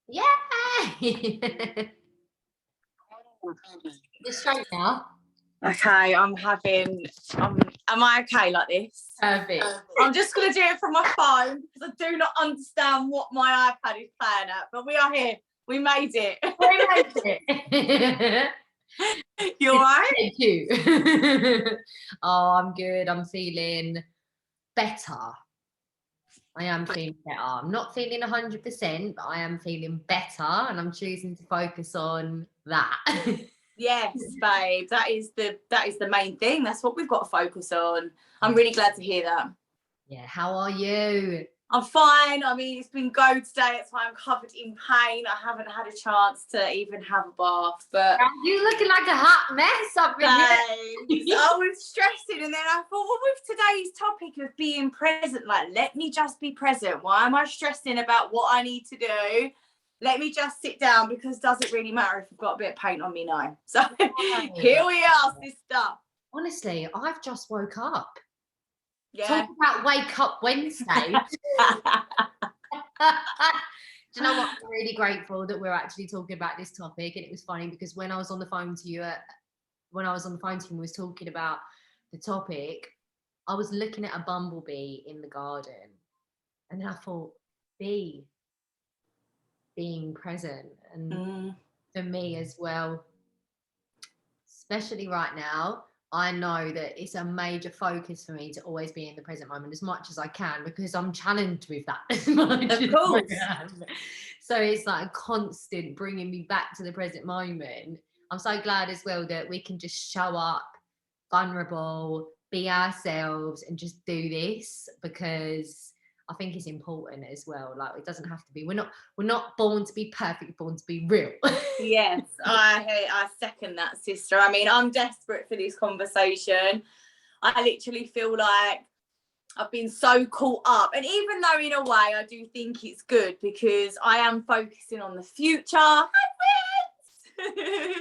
Yeah. You're straight now. Okay, am I okay like this? Perfect. I'm just going to do it from my phone because I do not understand what my iPad is playing at, but we are here. We made it. We made it. You all right? Thank you. Oh, I'm good. I'm feeling better. I am feeling better. I'm not feeling 100%, but I am feeling better, and I'm choosing to focus on that. Yes, babe. That is the main thing. That's what we've got to focus on. I'm really glad to hear that. Yeah. How are you? I'm fine. I mean, it's been go today. That's why I'm covered in pain. I haven't had a chance to even have a bath. But you looking like a hot mess up in here. I was stressing, and then I thought, well, with today's topic of being present, like, let me just be present. Why am I stressing about what I need to do? Let me just sit down, because does it really matter if I've got a bit of paint on me? No. So here we are, sister. Honestly, I've just woke up. Yeah. Talk about Wake Up Wednesday. Do you know what? I'm really grateful that we're actually talking about this topic. And it was funny because when I was on the phone to you, we was talking about the topic, I was looking at a bumblebee in the garden. And then I thought, being present. And for me as well, especially right now, I know that it's a major focus for me to always be in the present moment as much as I can, because I'm challenged with that as much of course. as I can. So it's like a constant bringing me back to the present moment. I'm so glad as well that we can just show up vulnerable, be ourselves, and just do this, because I think it's important as well. Like, it doesn't have to be. We're not born to be perfect. We're born to be real. Yes, I second that, sister. I mean, I'm desperate for this conversation. I literally feel like I've been so caught up, and even though in a way I do think it's good, because I am focusing on the future. Hi, friends.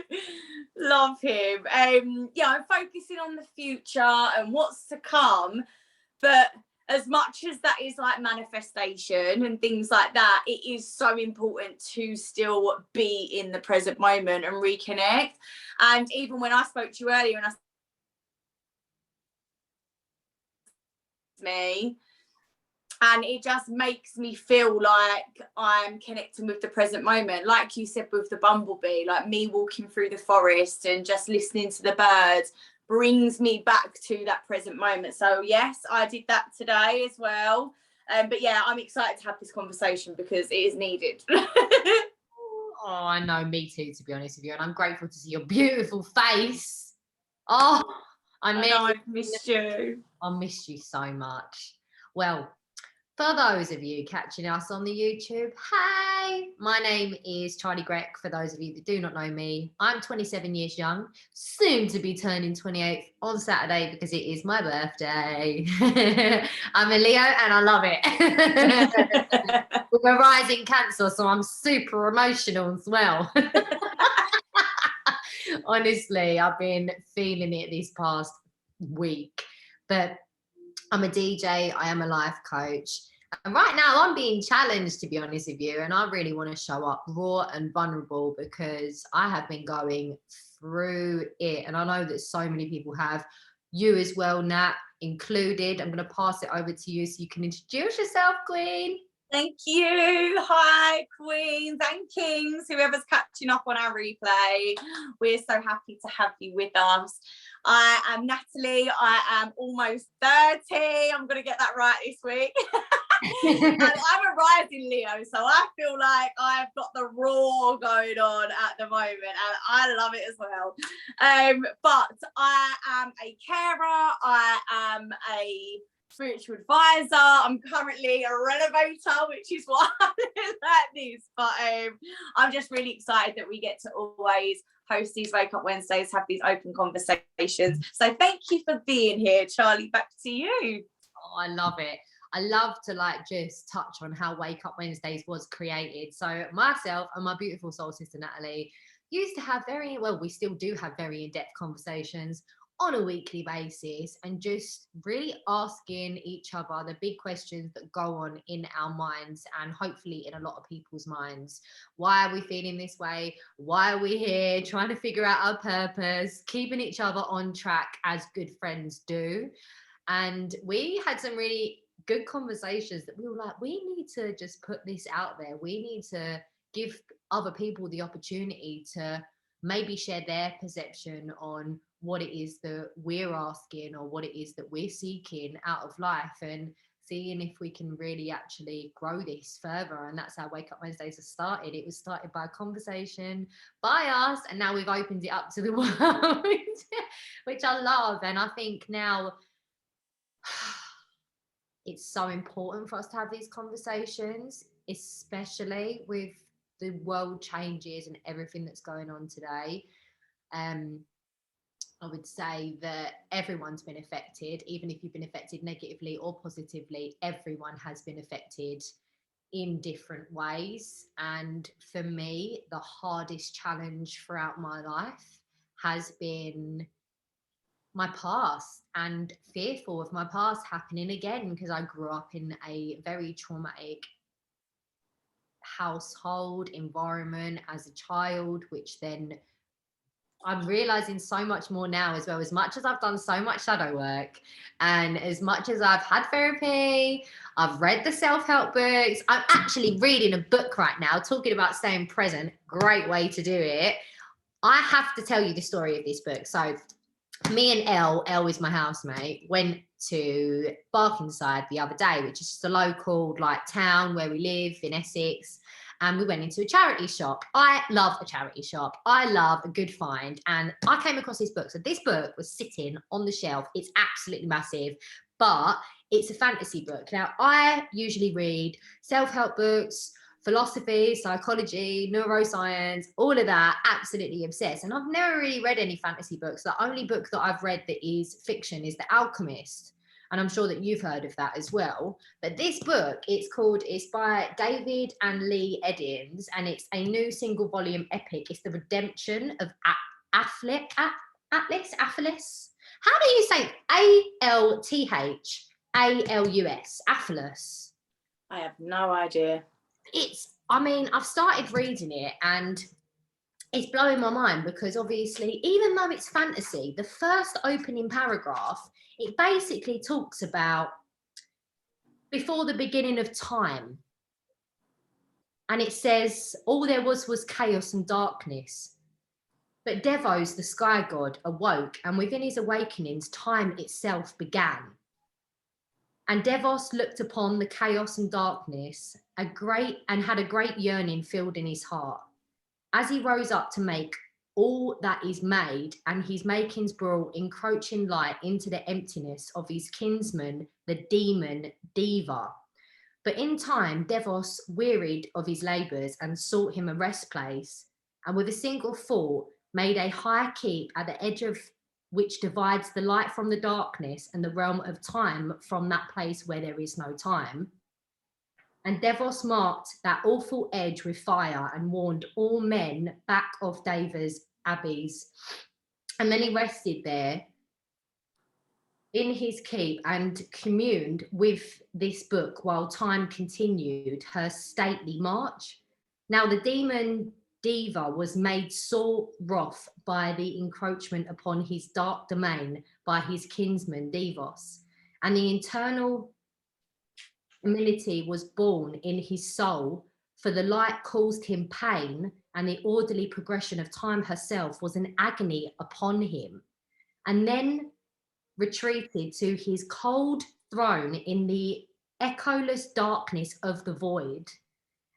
Love him. Yeah, I'm focusing on the future and what's to come, but as much as that is like manifestation and things like that, it is so important to still be in the present moment and reconnect. And even when I spoke to you earlier and I me, and it just makes me feel like I'm connecting with the present moment, like you said with the bumblebee, like me walking through the forest and just listening to the birds brings me back to that present moment. So yes, I did that today as well. But yeah, I'm excited to have this conversation because it is needed. Oh, I know, me too, to be honest with you. And I'm grateful to see your beautiful face. Oh, I know I've missed you. I missed you so much. Well, for those of you catching us on the YouTube, hey, my name is Charley Grech. For those of you that do not know me, I'm 27 years young, soon to be turning 28 on Saturday because it is my birthday. I'm a Leo and I love it. With a rising Cancer, so I'm super emotional as well. Honestly, I've been feeling it this past week, but I'm a DJ, I am a life coach. And right now I'm being challenged, to be honest with you, and I really want to show up raw and vulnerable because I have been going through it. And I know that so many people have, you as well, Nat, included. I'm going to pass it over to you so you can introduce yourself, Queen. Thank you. Hi, queens and kings, whoever's catching up on our replay. We're so happy to have you with us. I am Natalie. I am almost 30. I'm going to get that right this week. And I'm a rising Leo, so I feel like I've got the raw going on at the moment, and I love it as well. But I am a carer. I am a spiritual advisor. I'm currently a renovator, which is why I like this. But I'm just really excited that we get to always host these Wake Up Wednesdays, have these open conversations. So thank you for being here, Charley. Back to you. Oh, I love it. I love to just touch on how Wake Up Wednesdays was created. So myself and my beautiful soul sister Natalie used to have we still do have very in-depth conversations on a weekly basis and just really asking each other the big questions that go on in our minds and hopefully in a lot of people's minds. Why are we feeling this way? Why are we here? Trying to figure out our purpose, keeping each other on track as good friends do. And we had some really good conversations that we were like, we need to just put this out there. We need to give other people the opportunity to maybe share their perception on what it is that we're asking or what it is that we're seeking out of life, and seeing if we can really actually grow this further. And that's how Wake Up Wednesdays has started. It was started by a conversation by us, and now we've opened it up to the world, which I love. And I think now it's so important for us to have these conversations, especially with the world changes and everything that's going on today. I would say that everyone's been affected, even if you've been affected negatively or positively, everyone has been affected in different ways. And for me, the hardest challenge throughout my life has been my past, and fearful of my past happening again, because I grew up in a very traumatic household environment as a child, which then I'm realizing so much more now as well. As much as I've done so much shadow work and as much as I've had therapy, I've read the self-help books. I'm actually reading a book right now talking about staying present. Great way to do it. I have to tell you the story of this book. So me and Elle is my housemate, went to Barkingside the other day, which is just a local like town where we live in Essex. And we went into a charity shop. I love a charity shop. I love a good find. And I came across this book. So this book was sitting on the shelf. It's absolutely massive, but it's a fantasy book. Now, I usually read self-help books, philosophy, psychology, neuroscience, all of that, absolutely obsessed. And I've never really read any fantasy books. The only book that I've read that is fiction is The Alchemist. And I'm sure that you've heard of that as well. But this book, it's by David and Lee Eddings, and it's a new single volume epic. It's the redemption of Atlas. How do you say Althus? Atlas. I have no idea. I've started reading it and it's blowing my mind, because obviously, even though it's fantasy, the first opening paragraph, it basically talks about before the beginning of time. And it says, all there was chaos and darkness. But Devos, the sky god, awoke, and within his awakenings, time itself began. And Devos looked upon the chaos and darkness, had a great yearning filled in his heart. As he rose up to make all that is made, and his makings brought encroaching light into the emptiness of his kinsman, the demon Deva. But in time, Devos wearied of his labours and sought him a rest place, and with a single thought made a high keep at the edge of which divides the light from the darkness and the realm of time from that place where there is no time. And Devos marked that awful edge with fire and warned all men back of Deva's abbeys. And then he rested there in his keep and communed with this book while time continued her stately march. Now the demon Deva was made sore wroth by the encroachment upon his dark domain by his kinsman Devos, and the internal humility was born in his soul, for the light caused him pain, and the orderly progression of time herself was an agony upon him, and then retreated to his cold throne in the echoless darkness of the void.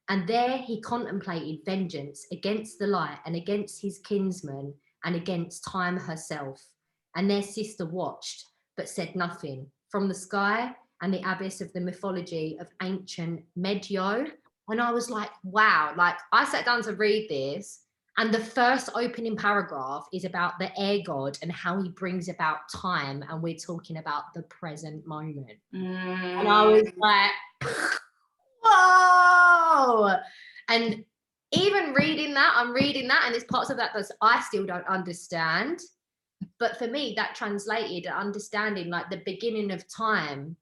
And there he contemplated vengeance against the light and against his kinsman and against time herself. And their sister watched, but said nothing. From the sky and the abyss of the mythology of ancient Medjo. And I was like, wow, like I sat down to read this, and the first opening paragraph is about the air god and how he brings about time. And we're talking about the present moment. And I was like, whoa. And even reading that, I'm reading that, and there's parts of that that I still don't understand. But for me, that translated understanding like the beginning of time.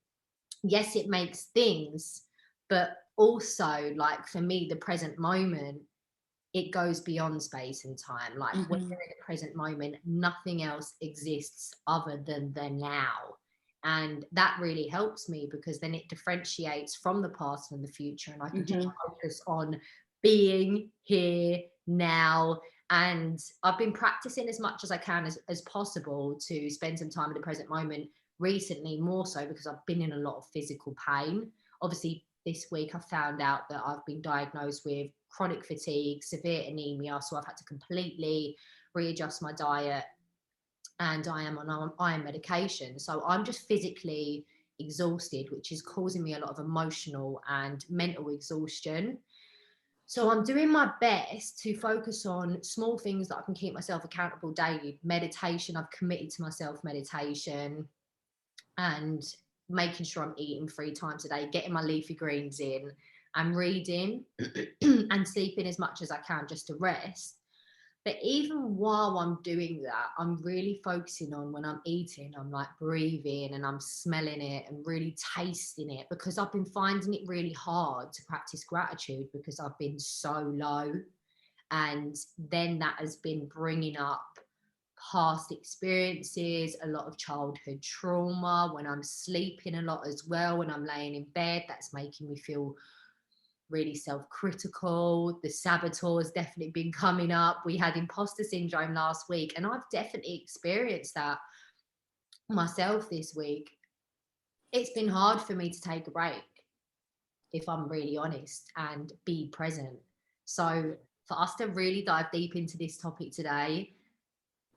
Yes, it makes things, but also like for me, the present moment, it goes beyond space and time. Like when Mm-hmm. you're in the present moment, nothing else exists other than the now. And that really helps me because then it differentiates from the past and the future. And I can just focus on being here now. And I've been practicing as much as I can as possible to spend some time in the present moment recently, more so because I've been in a lot of physical pain. Obviously, this week I found out that I've been diagnosed with chronic fatigue, severe anemia. So I've had to completely readjust my diet and I am on iron medication. So I'm just physically exhausted, which is causing me a lot of emotional and mental exhaustion. So I'm doing my best to focus on small things that I can keep myself accountable daily. Meditation, I've committed to myself meditation and making sure I'm eating 3 times a day, getting my leafy greens in and reading and sleeping as much as I can just to rest. But even while I'm doing that, I'm really focusing on when I'm eating, I'm like breathing and I'm smelling it and really tasting it, because I've been finding it really hard to practice gratitude because I've been so low. And then that has been bringing up past experiences, a lot of childhood trauma. When I'm sleeping a lot as well, when I'm laying in bed, that's making me feel really self-critical. The saboteur has definitely been coming up. We had imposter syndrome last week, and I've definitely experienced that myself this week. It's been hard for me to take a break, if I'm really honest, and be present. So for us to really dive deep into this topic today,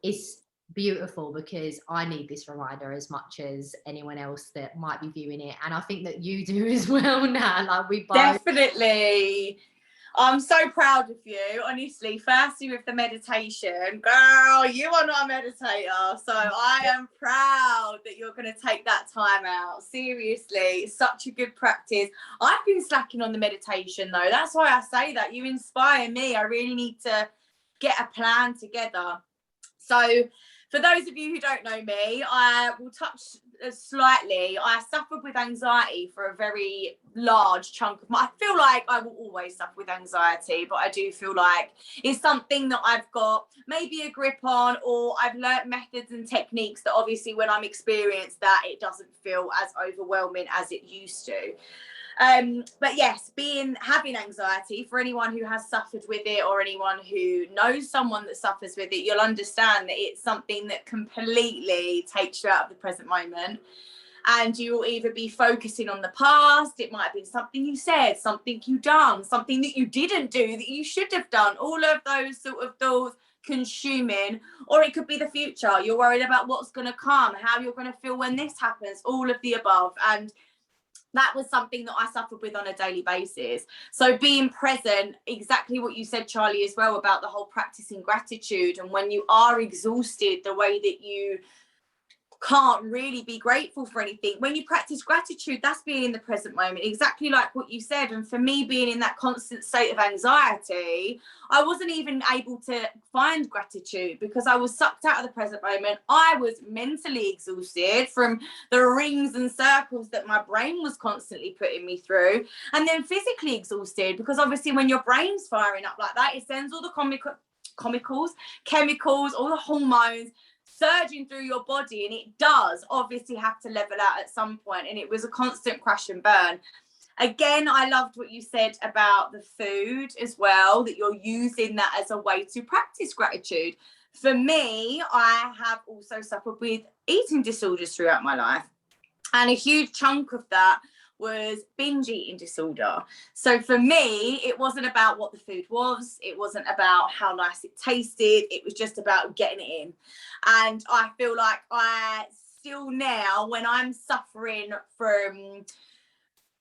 it's beautiful because I need this reminder as much as anyone else that might be viewing it. And I think that you do as well now. Like we both. Definitely. I'm so proud of you, honestly. Firstly, with the meditation, girl, you are not a meditator. So I am proud that you're going to take that time out. Seriously, such a good practice. I've been slacking on the meditation though. That's why I say that. You inspire me. I really need to get a plan together. So for those of you who don't know me, I will touch slightly. I suffered with anxiety for a very large chunk of my, I feel like I will always suffer with anxiety, but I do feel like it's something that I've got maybe a grip on, or I've learnt methods and techniques that obviously when I'm experienced that, it doesn't feel as overwhelming as it used to. But yes, having anxiety, for anyone who has suffered with it or anyone who knows someone that suffers with it, you'll understand that it's something that completely takes you out of the present moment. And you will either be focusing on the past, it might have been something you said, something you done, something that you didn't do that you should have done, all of those sort of thoughts consuming, or it could be the future. You're worried about what's going to come, how you're going to feel when this happens, all of the above. And that was something that I suffered with on a daily basis. So being present, exactly what you said, Charlie, as well, about the whole practicing gratitude. And when you are exhausted, the way that you can't really be grateful for anything. When you practice gratitude, that's being in the present moment, exactly like what you said. And for me, being in that constant state of anxiety, I wasn't even able to find gratitude because I was sucked out of the present moment. I was mentally exhausted from the rings and circles that my brain was constantly putting me through, and then physically exhausted because obviously when your brain's firing up like that, it sends all the chemicals, all the hormones surging through your body, and it does obviously have to level out at some point. And it was a constant crash and burn. Again, I loved what you said about the food as well, that you're using that as a way to practice gratitude. For me, I have also suffered with eating disorders throughout my life, and a huge chunk of that was binge eating disorder. So for me, it wasn't about what the food was. It wasn't about how nice it tasted. It was just about getting it in. And I feel like I still now, when I'm suffering from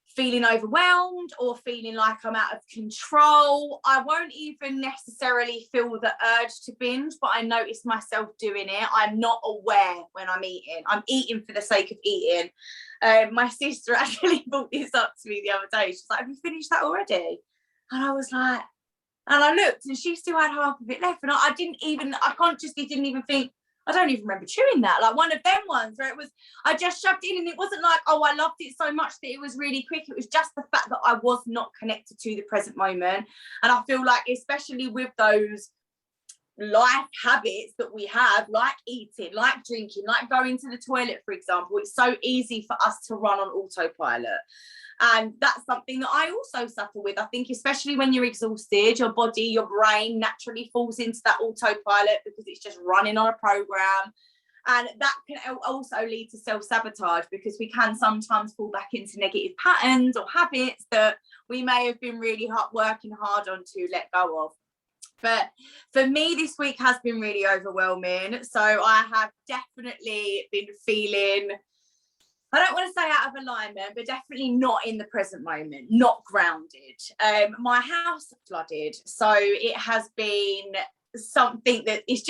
feeling overwhelmed or feeling like I'm out of control, I won't even necessarily feel the urge to binge, but I notice myself doing it. I'm not aware when I'm eating. I'm eating for the sake of eating. My sister actually brought this up to me the other day. She's like, have you finished that already? And I was like, and I looked and she still had half of it left. And I consciously didn't even think, I don't even remember chewing that. Like one of them ones where it was, I just shoved in, and it wasn't like, oh, I loved it so much that it was really quick. It was just the fact that I was not connected to the present moment. And I feel like, especially with those life habits that we have, like eating, like drinking, like going to the toilet, for example, it's so easy for us to run on autopilot. And that's something that I also suffer with. I think especially when you're exhausted, your body, your brain naturally falls into that autopilot because it's just running on a program. And that can also lead to self-sabotage, because we can sometimes fall back into negative patterns or habits that we may have been really working hard on to let go of. But for me, this week has been really overwhelming. So I have definitely been feeling, I don't want to say out of alignment, but definitely not in the present moment, not grounded. My house flooded. So it has been something that it's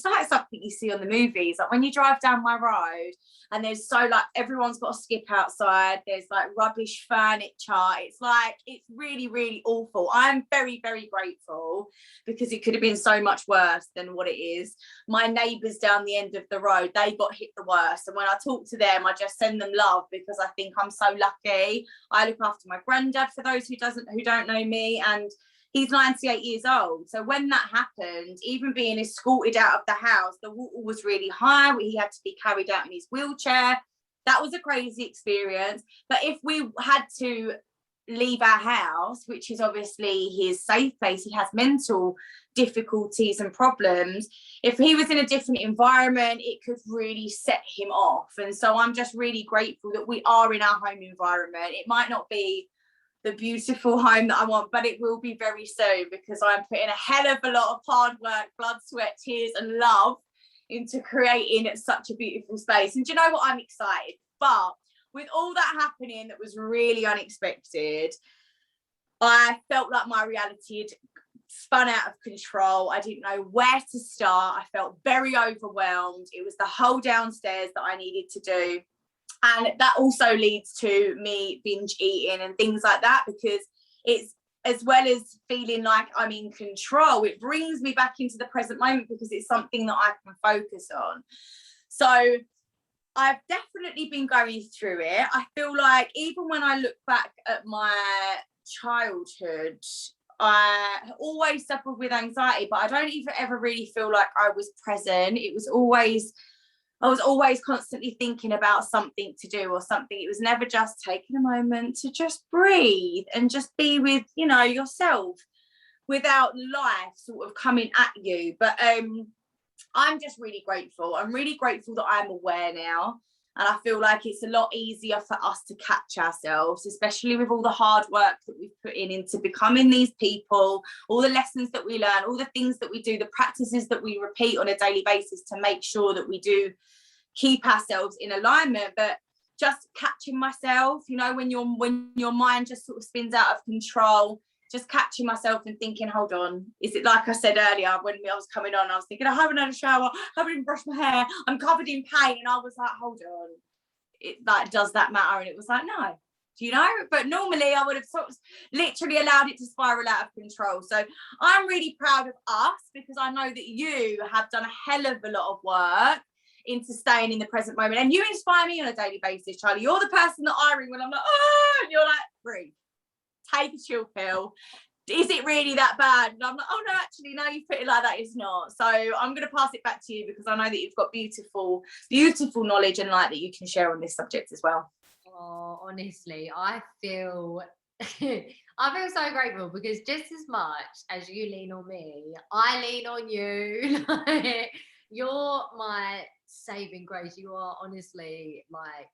like something you see on the movies. Like when you drive down my road and there's like everyone's got a skip outside, there's like rubbish furniture, it's like, it's really, really awful. I'm very, very grateful, because it could have been so much worse than what it is. My neighbours down the end of the road, they got hit the worst, and when I talk to them, I just send them love, because I think I'm so lucky. I look after my granddad, for those who don't know me, and he's 98 years old. So when that happened, even being escorted out of the house, the water was really high. He had to be carried out in his wheelchair. That was a crazy experience. But if we had to leave our house, which is obviously his safe place, he has mental difficulties and problems. If he was in a different environment, it could really set him off. And so I'm just really grateful that we are in our home environment. It might not be the beautiful home that I want, but it will be very soon, because I'm putting a hell of a lot of hard work, blood, sweat, tears and love into creating such a beautiful space. And do you know what? I'm excited. But with all that happening that was really unexpected, I felt like my reality had spun out of control. I didn't know where to start. I felt very overwhelmed. It was the whole downstairs that I needed to do. And that also leads to me binge eating and things like that, because it's, as well as feeling like I'm in control, it brings me back into the present moment, because it's something that I can focus on. So I've definitely been going through it. I feel like even when I look back at my childhood, I always suffered with anxiety, but I don't even ever really feel like I was present. I was always constantly thinking about something to do or something. It was never just taking a moment to just breathe and just be with, yourself, without life sort of coming at you. But I'm just really grateful. I'm really grateful that I'm aware now. And I feel like it's a lot easier for us to catch ourselves, especially with all the hard work that we've put into becoming these people, all the lessons that we learn, all the things that we do, the practices that we repeat on a daily basis to make sure that we do keep ourselves in alignment. But just catching myself, when your mind just sort of spins out of control, just catching myself and thinking, hold on, is it like I said earlier when I was coming on, I was thinking, I haven't had a shower, I haven't even brushed my hair, I'm covered in pain. And I was like, hold on, does that matter? And it was like, no, but normally I would have sort of literally allowed it to spiral out of control. So I'm really proud of us, because I know that you have done a hell of a lot of work into staying in the present moment, and you inspire me on a daily basis, Charlie. You're the person that I ring when I'm like, oh, and you're like, breathe, take a chill pill. Is it really that bad? And I'm like, oh no, actually, no, you put it like that, it's not. So I'm going to pass it back to you, because I know that you've got beautiful knowledge and light that you can share on this subject as well. Oh, honestly, I feel so grateful, because just as much as you lean on me, I lean on you. You're my saving grace. You are honestly like,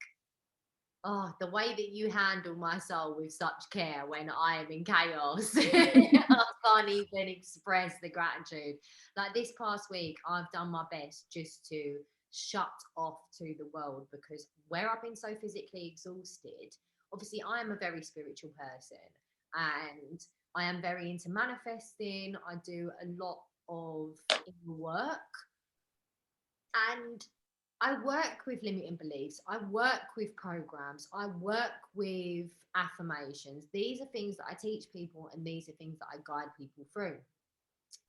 oh, the way that you handle my soul with such care when I am in chaos. I can't even express the gratitude. Like this past week, I've done my best just to shut off to the world, because where I've been so physically exhausted, obviously I am a very spiritual person, and I am very into manifesting. I do a lot of inner work, and I work with limiting beliefs. I work with programs. I work with affirmations. These are things that I teach people, and these are things that I guide people through.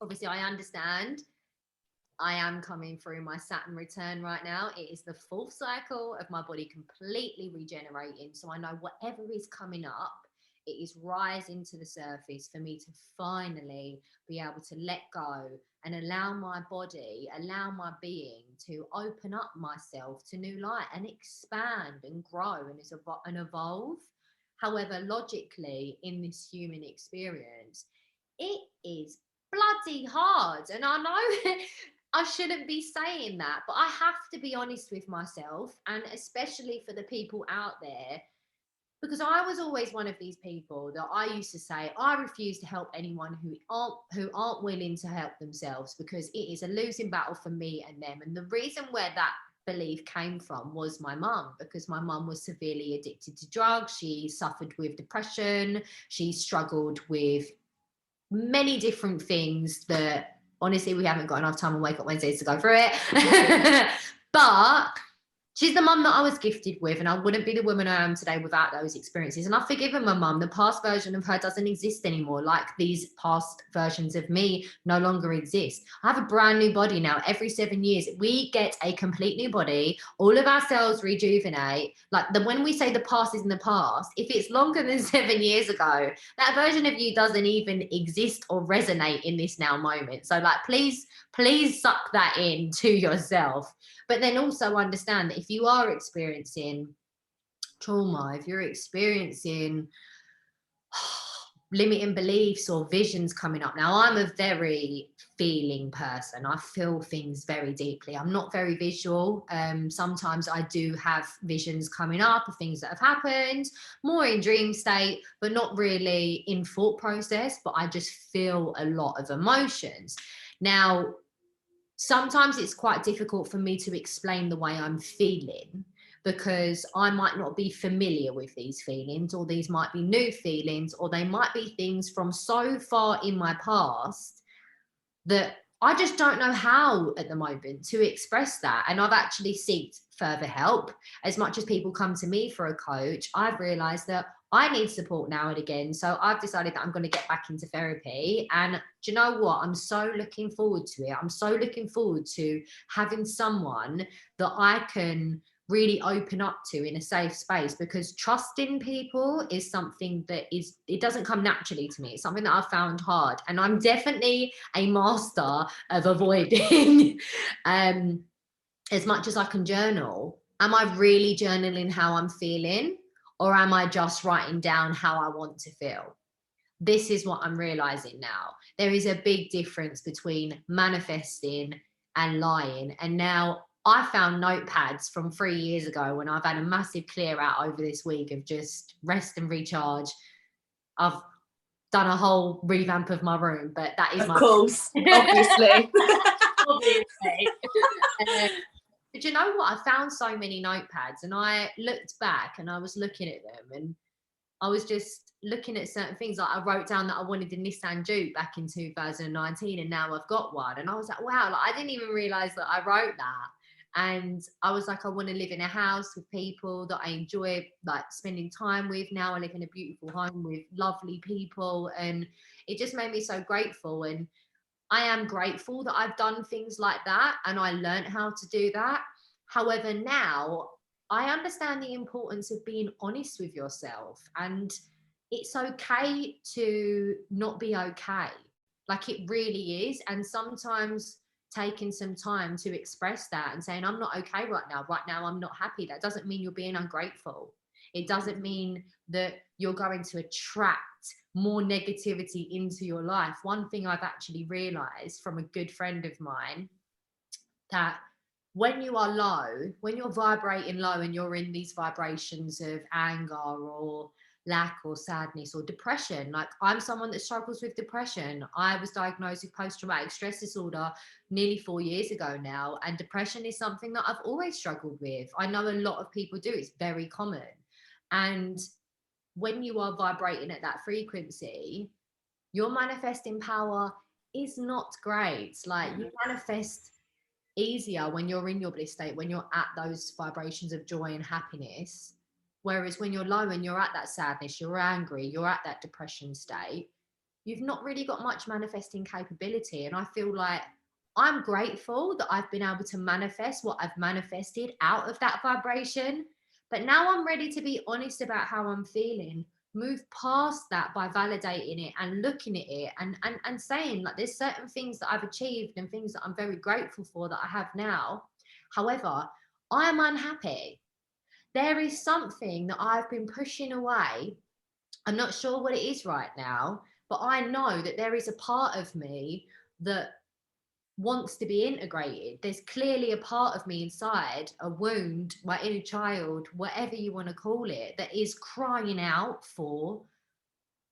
Obviously, I understand I am coming through my Saturn return right now. It is the 4th cycle of my body completely regenerating. So I know whatever is coming up, it is rising to the surface for me to finally be able to let go and allow my body, allow my being to open up myself to new light and expand and grow and evolve. However, logically, in this human experience, it is bloody hard. And I know I shouldn't be saying that, but I have to be honest with myself, and especially for the people out there, because I was always one of these people that I used to say I refuse to help anyone who aren't willing to help themselves, because it is a losing battle for me and them. And the reason where that belief came from was my mum, because my mum was severely addicted to drugs. She suffered with depression. She struggled with many different things that honestly we haven't got enough time on Wake Up Wednesdays to go through it. But she's the mum that I was gifted with, and I wouldn't be the woman I am today without those experiences. And I've forgiven my mum. The past version of her doesn't exist anymore. Like, these past versions of me no longer exist. I have a brand new body now. Every 7 years, we get a complete new body. All of our cells rejuvenate. Like, when we say the past is in the past, if it's longer than 7 years ago, that version of you doesn't even exist or resonate in this now moment. So, like, please suck that in to yourself. But then also understand that if you are experiencing trauma, if you're experiencing limiting beliefs or visions coming up. Now, I'm a very feeling person. I feel things very deeply. I'm not very visual. Sometimes I do have visions coming up of things that have happened, more in dream state, but not really in thought process, but I just feel a lot of emotions. Now, sometimes it's quite difficult for me to explain the way I'm feeling, because I might not be familiar with these feelings, or these might be new feelings, or they might be things from so far in my past that I just don't know how at the moment to express that. And I've actually sought further help. As much as people come to me for a coach, I've realized that I need support now and again. So I've decided that I'm going to get back into therapy. And do you know what? I'm so looking forward to it. I'm so looking forward to having someone that I can really open up to in a safe space, because trusting people is something that it doesn't come naturally to me. It's something that I've found hard, and I'm definitely a master of avoiding. As much as I can journal, am I really journaling how I'm feeling, or am I just writing down how I want to feel? This is what I'm realizing now. There is a big difference between manifesting and lying. And now I found notepads from 3 years ago when I've had a massive clear out over this week of just rest and recharge. I've done a whole revamp of my room, but that is of course, obviously. Obviously. But you know what? I found so many notepads, and I looked back and I was looking at them, and I was just looking at certain things. Like, I wrote down that I wanted a Nissan Juke back in 2019, and now I've got one. And I was like, wow, like, I didn't even realize that I wrote that. And I was like, I want to live in a house with people that I enjoy, like, spending time with. Now I live in a beautiful home with lovely people, and it just made me so grateful. And I am grateful that I've done things like that, and I learned how to do that. However, now I understand the importance of being honest with yourself, and it's okay to not be okay. Like, it really is. And sometimes taking some time to express that and saying, I'm not okay right now. Right now, I'm not happy. That doesn't mean you're being ungrateful. It doesn't mean that you're going to attract more negativity into your life. One thing I've actually realized from a good friend of mine, that when you are low, when you're vibrating low and you're in these vibrations of anger or lack or sadness or depression, like, I'm someone that struggles with depression. I was diagnosed with post-traumatic stress disorder nearly 4 years ago now, and depression is something that I've always struggled with. I know a lot of people do. It's very common. And when you are vibrating at that frequency, your manifesting power is not great. Like, you manifest easier when you're in your bliss state, when you're at those vibrations of joy and happiness. Whereas when you're low and you're at that sadness, you're angry, you're at that depression state, you've not really got much manifesting capability. And I feel like I'm grateful that I've been able to manifest what I've manifested out of that vibration. But now I'm ready to be honest about how I'm feeling, move past that by validating it and looking at it and saying, like, there's certain things that I've achieved and things that I'm very grateful for that I have now. However, I am unhappy. There is something that I've been pushing away. I'm not sure what it is right now, but I know that there is a part of me that wants to be integrated. There's clearly a part of me inside, a wound, my inner child, whatever you want to call it, that is crying out for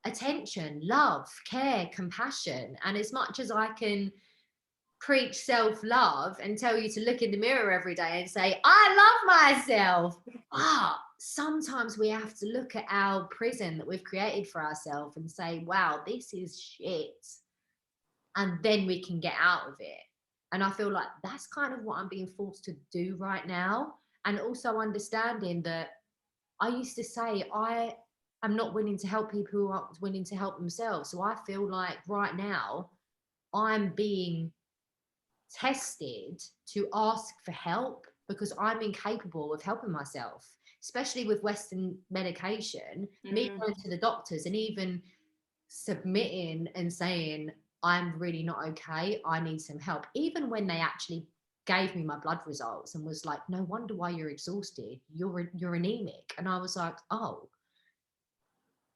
attention, love, care, compassion. And as much as I can preach self-love and tell you to look in the mirror every day and say, I love myself, but sometimes we have to look at our prison that we've created for ourselves and say, wow, this is shit. And then we can get out of it. And I feel like that's kind of what I'm being forced to do right now. And also understanding that I used to say I am not willing to help people who aren't willing to help themselves. So I feel like right now I'm being tested to ask for help because I'm incapable of helping myself, especially with Western medication. Me going to the doctors and even submitting and saying, I'm really not okay, I need some help. Even when they actually gave me my blood results and was like, no wonder why you're exhausted, you're anemic. And I was like, oh,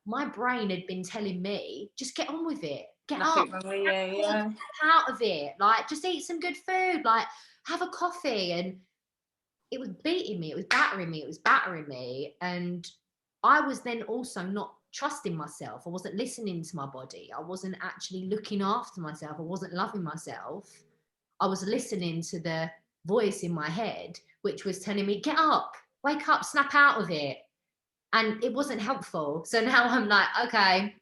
my brain had been telling me, just get on with it. Get up, out of it. Like, just eat some good food, like have a coffee. And it was beating me, it was battering me, it was battering me. And I was then also not trusting myself. I wasn't listening to my body. I wasn't actually looking after myself. I wasn't loving myself. I was listening to the voice in my head, which was telling me, get up, wake up, snap out of it. And it wasn't helpful. So now I'm like, okay,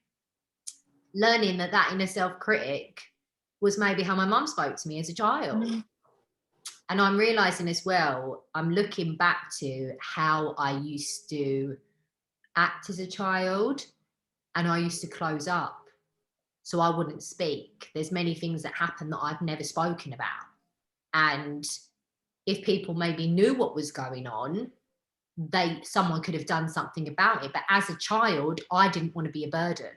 learning that inner self-critic was maybe how my mum spoke to me as a child. And I'm realizing as well, I'm looking back to how I used to act as a child, and I used to close up. So I wouldn't speak. There's many things that happen that I've never spoken about. And if people maybe knew what was going on, someone could have done something about it. But as a child, I didn't want to be a burden.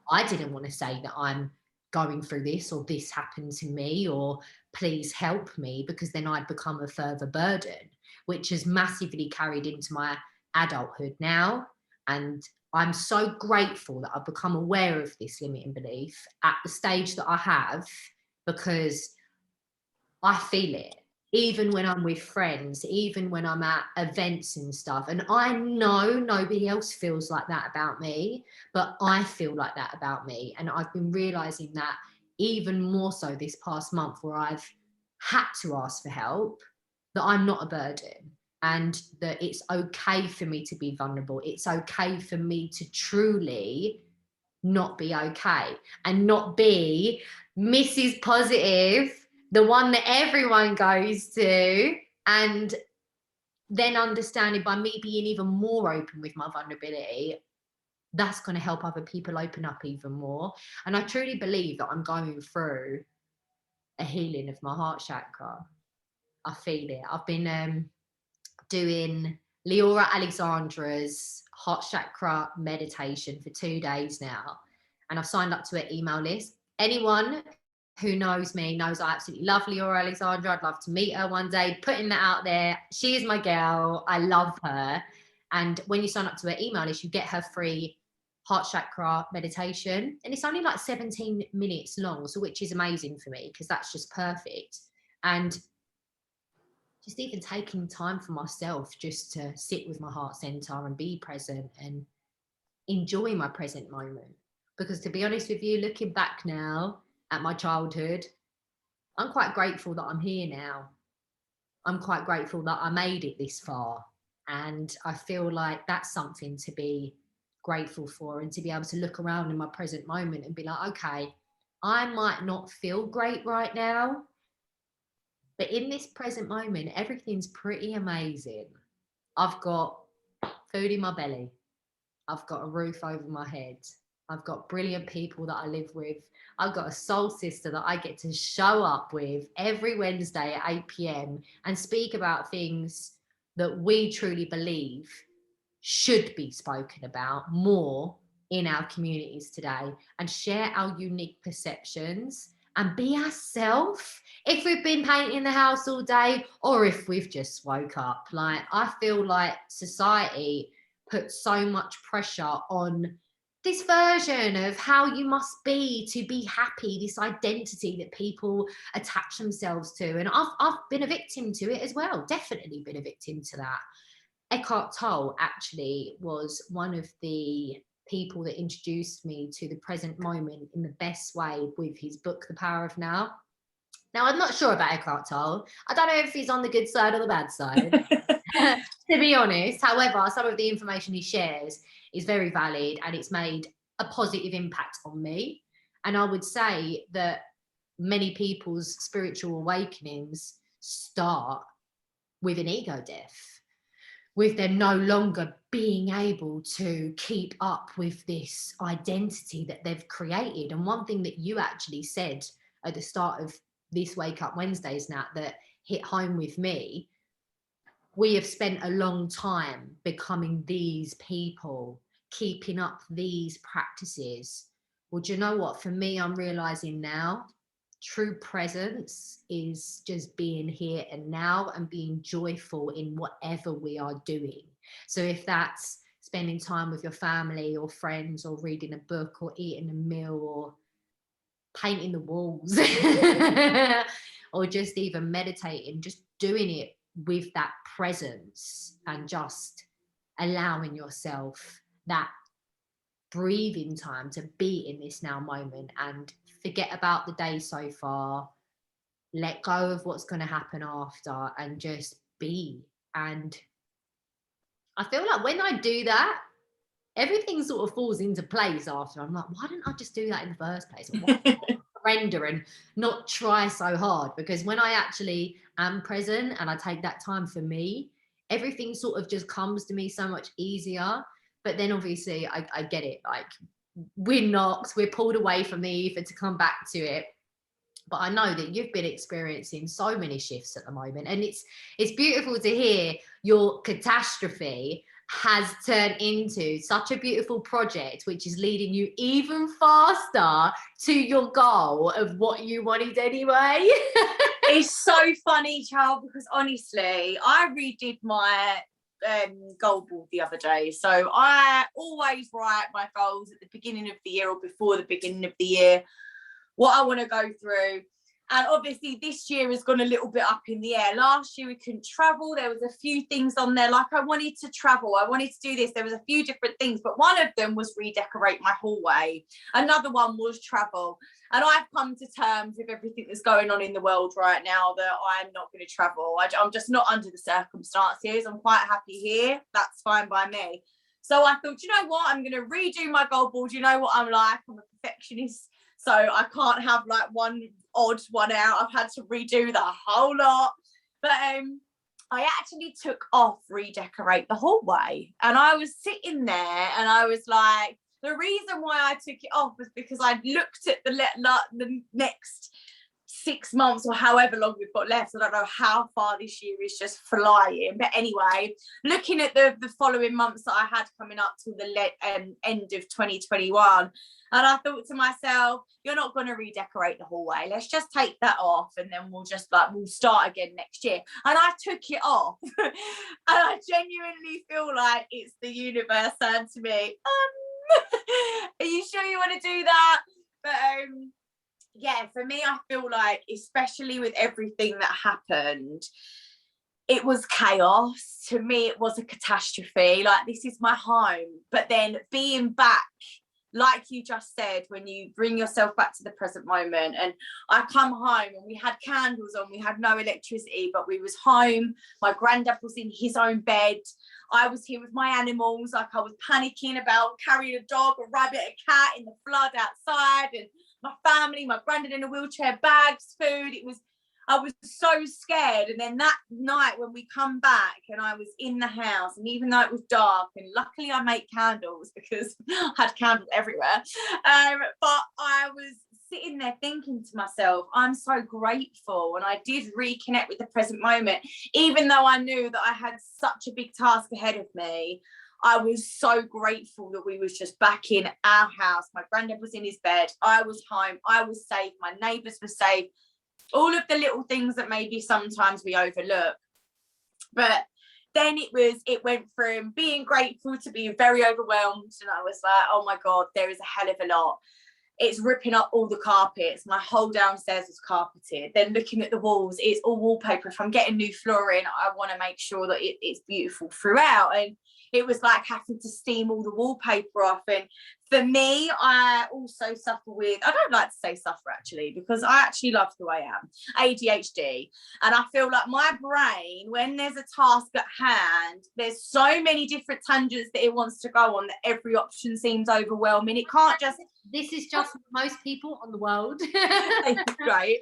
I didn't want to say that I'm going through this, or this happened to me, or please help me, because then I'd become a further burden, which has massively carried into my adulthood now. And I'm so grateful that I've become aware of this limiting belief at the stage that I have, because I feel it. Even when I'm with friends, even when I'm at events and stuff. And I know nobody else feels like that about me, but I feel like that about me. And I've been realizing that even more so this past month, where I've had to ask for help, that I'm not a burden, and that it's okay for me to be vulnerable. It's okay for me to truly not be okay and not be Mrs. Positive, the one that everyone goes to. And then understanding, by me being even more open with my vulnerability, that's going to help other people open up even more. And I truly believe that I'm going through a healing of my heart chakra. I feel it. I've been doing Leora Alexandra's heart chakra meditation for 2 days now, and I've signed up to her email list. Anyone who knows me knows I absolutely love Leora Alexandra. I'd love to meet her one day. Putting that out there, she is my girl. I love her. And when you sign up to her email list, you get her free heart chakra meditation, and it's only like 17 minutes long, so which is amazing for me, because that's just perfect. And just even taking time for myself, just to sit with my heart center and be present and enjoy my present moment. Because to be honest with you, looking back now at my childhood, I'm quite grateful that I'm here now. I'm quite grateful that I made it this far. And I feel like that's something to be grateful for, and to be able to look around in my present moment and be like, okay, I might not feel great right now, but in this present moment, everything's pretty amazing. I've got food in my belly. I've got a roof over my head. I've got brilliant people that I live with. I've got a soul sister that I get to show up with every Wednesday at 8 p.m. and speak about things that we truly believe should be spoken about more in our communities today, and share our unique perceptions and be ourselves. If we've been painting the house all day, or if we've just woke up, like, I feel like society puts so much pressure on this version of how you must be to be happy, this identity that people attach themselves to. And I've been a victim to it as well, definitely been a victim to that. Eckhart Tolle actually was one of the people that introduced me to the present moment in the best way with his book, The Power of Now. Now, I'm not sure about Eckhart Tolle. I don't know if he's on the good side or the bad side, to be honest. However, some of the information he shares is very valid, and it's made a positive impact on me. And I would say that many people's spiritual awakenings start with an ego death, with them no longer being able to keep up with this identity that they've created. And one thing that you actually said at the start of this Wake Up Wednesdays, Nat, that hit home with me: we have spent a long time becoming these people, keeping up these practices. Well, do you know what? For me, I'm realizing now, true presence is just being here and now and being joyful in whatever we are doing. So if that's spending time with your family or friends, or reading a book, or eating a meal, or painting the walls, or just even meditating, just doing it with that presence and just allowing yourself that breathing time to be in this now moment and forget about the day so far, let go of what's going to happen after, and just be. And I feel like when I do that, everything sort of falls into place after. I'm like, why didn't I just do that in the first place? Or why surrender and not try so hard? Because when I actually am present and I take that time for me, everything sort of just comes to me so much easier. But then obviously I get it, like, we're pulled away from the ether to come back to it. But I know that you've been experiencing so many shifts at the moment, and it's beautiful to hear your catastrophe has turned into such a beautiful project, which is leading you even faster to your goal of what you wanted anyway. It's so funny, Charles, because honestly, I redid my goal board the other day. So I always write my goals at the beginning of the year or before the beginning of the year, what I want to go through. And obviously this year has gone a little bit up in the air. Last year we couldn't travel. There was a few things on there, like I wanted to travel, I wanted to do this. There was a few different things, but one of them was redecorate my hallway. Another one was travel. And I've come to terms with everything that's going on in the world right now, that I'm not going to travel. I'm just not under the circumstances. I'm quite happy here. That's fine by me. So I thought, you know what? I'm going to redo my goal board. You know what I'm like? I'm a perfectionist. So I can't have like one odd one out. I've had to redo the whole lot. But I actually took off redecorate the hallway. And I was sitting there and I was like, the reason why I took it off was because I looked at the next 6 months or however long we've got left. I don't know how far this year is just flying. But anyway, looking at the following months that I had coming up till the end of 2021, and I thought to myself, you're not going to redecorate the hallway. Let's just take that off and then we'll start again next year. And I took it off. And I genuinely feel like it's the universe saying to me, are you sure you want to do that? But yeah, for me, I feel like, especially with everything that happened, it was chaos. To me, it was a catastrophe. Like, this is my home. But then being back, like you just said, when you bring yourself back to the present moment, and I come home and we had candles on, we had no electricity, but we was home. My granddad was in his own bed. I was here with my animals. Like, I was panicking about carrying a dog, a rabbit, a cat in the flood outside, and my family, my granddad in a wheelchair, bags, food. I was so scared. And then that night when we come back and I was in the house, and even though it was dark, and luckily I make candles because I had candles everywhere, but I was sitting there thinking to myself, I'm so grateful. And I did reconnect with the present moment, even though I knew that I had such a big task ahead of me. I was so grateful that we was just back in our house. My granddad was in his bed. I was home. I was safe. My neighbours were safe. All of the little things that maybe sometimes we overlook. But then it went from being grateful to being very overwhelmed. And I was like, oh my God, there is a hell of a lot. It's ripping up all the carpets. My whole downstairs was carpeted. Then looking at the walls, it's all wallpaper. If I'm getting new flooring, I want to make sure that it's beautiful throughout. And it was like having to steam all the wallpaper off. And for me, I also suffer with, I don't like to say suffer actually, because I actually love who I am, ADHD. And I feel like my brain, when there's a task at hand, there's so many different tangents that it wants to go on that every option seems overwhelming. It can't just... This is just most people on the world. Right.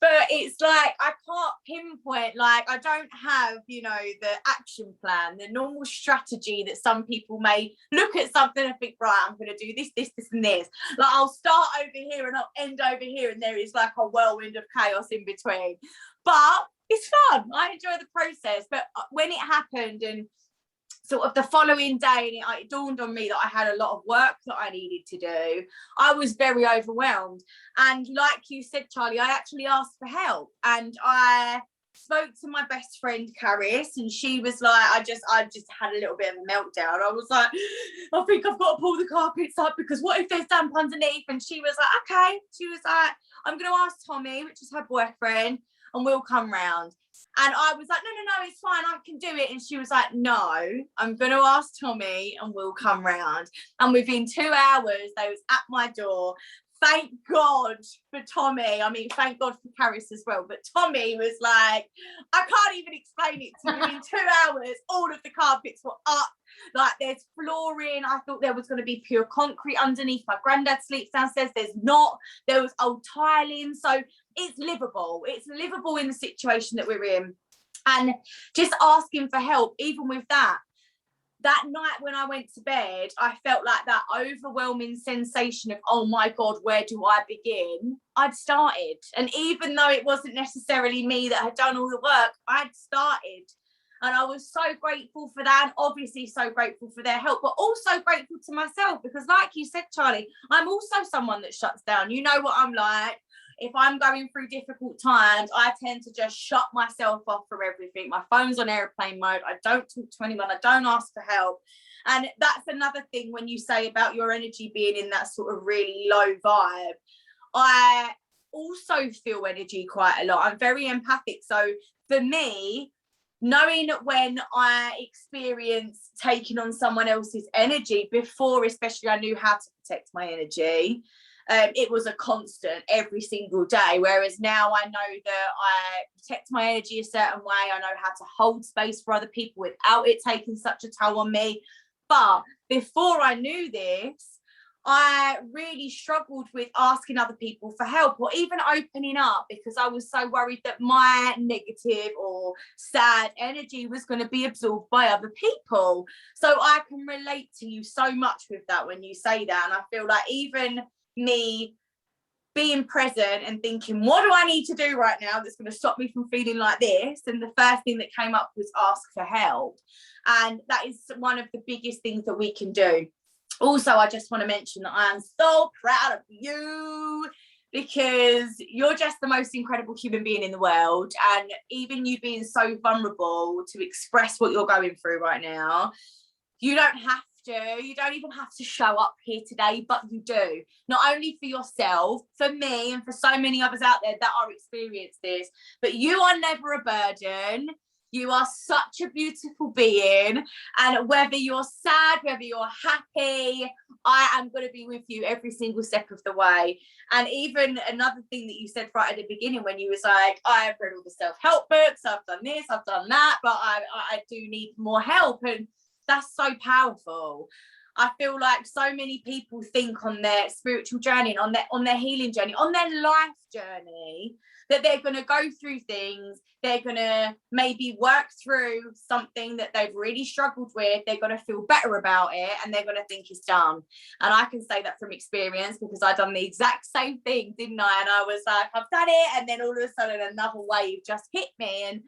But it's like I can't pinpoint, like I don't have, you know, the action plan, the normal strategy that some people may look at something and think, right, I'm going to do this, and this. Like I'll start over here and I'll end over here, and there is like a whirlwind of chaos in between. But it's fun. I enjoy the process. But when it happened and sort of the following day, and it dawned on me that I had a lot of work that I needed to do, I was very overwhelmed. And like you said, Charlie, I actually asked for help, and I spoke to my best friend Caris, and she was like, I just had a little bit of a meltdown. I was like, I think I've got to pull the carpets up, because what if there's damp underneath? And she was like, okay. She was like, I'm going to ask Tommy, which is her boyfriend, and we'll come round. And I was like, no, it's fine, I can do it. And she was like, no, I'm going to ask Tommy and we'll come round. And within 2 hours, they was at my door. Thank God for Tommy. I mean, thank God for Caris as well. But Tommy was like, I can't even explain it to you. Within 2 hours, all of the carpets were up. Like there's flooring. I thought there was going to be pure concrete underneath. My granddad sleeps downstairs. There's not. There was old tiling. So it's livable. It's livable in the situation that we're in. And just asking for help, even with that night when I went to bed, I felt like that overwhelming sensation of, oh my God, where do I begin? I'd started. And even though it wasn't necessarily me that had done all the work, I'd started. And I was so grateful for that, and obviously so grateful for their help, but also grateful to myself, because like you said, Charlie, I'm also someone that shuts down. You know what I'm like. If I'm going through difficult times, I tend to just shut myself off from everything. My phone's on airplane mode. I don't talk to anyone. I don't ask for help. And that's another thing when you say about your energy being in that sort of really low vibe. I also feel energy quite a lot. I'm very empathic. So for me, knowing when I experience taking on someone else's energy before, especially I knew how to protect my energy, it was a constant every single day. Whereas now I know that I protect my energy a certain way. I know how to hold space for other people without it taking such a toll on me. But before I knew this, I really struggled with asking other people for help or even opening up, because I was so worried that my negative or sad energy was going to be absorbed by other people. So I can relate to you so much with that when you say that. And I feel like even me being present and thinking, what do I need to do right now that's going to stop me from feeling like this? And the first thing that came up was ask for help. And that is one of the biggest things that we can do. Also, I just want to mention that I am so proud of you, because you're just the most incredible human being in the world. And even you being so vulnerable to express what you're going through right now, you don't even have to show up here today, but you do. Not only for yourself, for me, and for so many others out there that are experiencing this, but you are never a burden. You are such a beautiful being, and whether you're sad, whether you're happy, I am going to be with you every single step of the way. And even another thing that you said right at the beginning, when you was like, I've read all the self-help books, I've done this, I've done that, but I do need more help. And that's so powerful. I feel like so many people think on their spiritual journey and on their healing journey, on their life journey, that they're going to go through things, they're going to maybe work through something that they've really struggled with, they're going to feel better about it, and they're going to think it's done. And I can say that from experience, because I've done the exact same thing, didn't I? And I was like, I've done it, and then all of a sudden another wave just hit me. And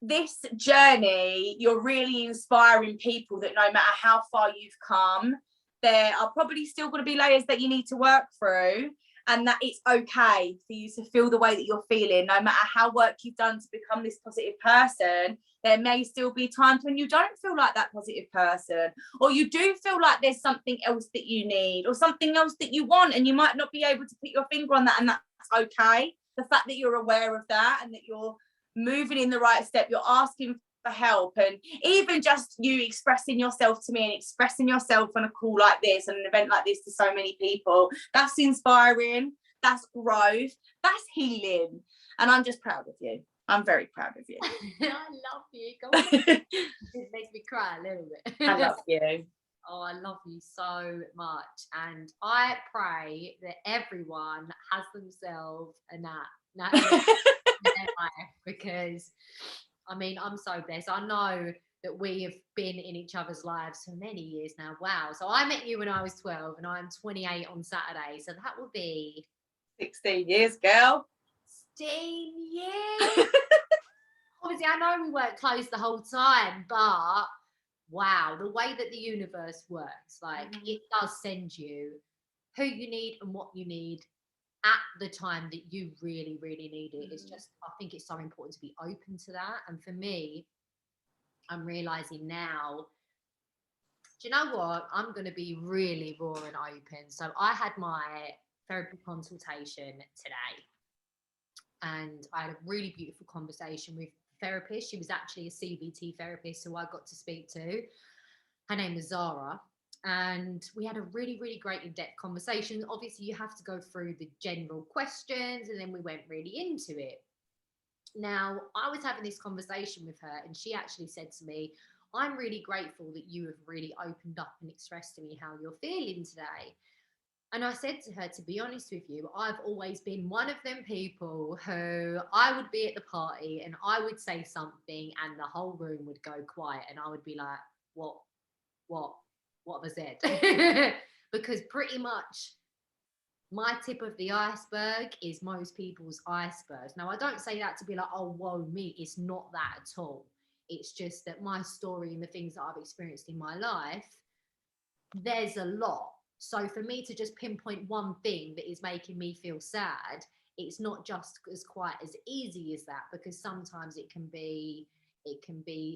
this journey, you're really inspiring people that no matter how far you've come, there are probably still going to be layers that you need to work through, and that it's okay for you to feel the way that you're feeling. No matter how work you've done to become this positive person, there may still be times when you don't feel like that positive person, or you do feel like there's something else that you need, or something else that you want, and you might not be able to put your finger on that, and that's okay. The fact that you're aware of that, and that you're moving in the right step, you're asking for help, and even just you expressing yourself to me and expressing yourself on a call like this and an event like this to so many people, that's inspiring, that's growth, that's healing, and I'm just proud of you. I'm very proud of you. I love you. Go on. It makes me cry a little bit. I love you. Oh, I love you so much, and I pray that everyone has themselves a Nat in their life, because I mean, I'm so blessed. I know that we have been in each other's lives for many years now. Wow. So I met you when I was 12, and I'm 28 on Saturday. So that will be 16 years, girl. 16 years. Obviously, I know we weren't close the whole time, but wow, the way that the universe works, like it does send you who you need and what you need at the time that you really, really need it. It's just, I think it's so important to be open to that. And for me, I'm realizing now, do you know what? I'm going to be really raw and open. So I had my therapy consultation today, and I had a really beautiful conversation with a therapist. She was actually a CBT therapist who I got to speak to. Her name was Zara. And we had a really, really great in-depth conversation. Obviously, you have to go through the general questions, and then we went really into it. Now, I was having this conversation with her, and she actually said to me, I'm really grateful that you have really opened up and expressed to me how you're feeling today. And I said to her, to be honest with you, I've always been one of them people who I would be at the party and I would say something and the whole room would go quiet, and I would be like, what have I said? Because pretty much my tip of the iceberg is most people's icebergs. Now, I don't say that to be like, oh, whoa, me. It's not that at all. It's just that my story and the things that I've experienced in my life, there's a lot. So for me to just pinpoint one thing that is making me feel sad, it's not just as quite as easy as that, because sometimes it can be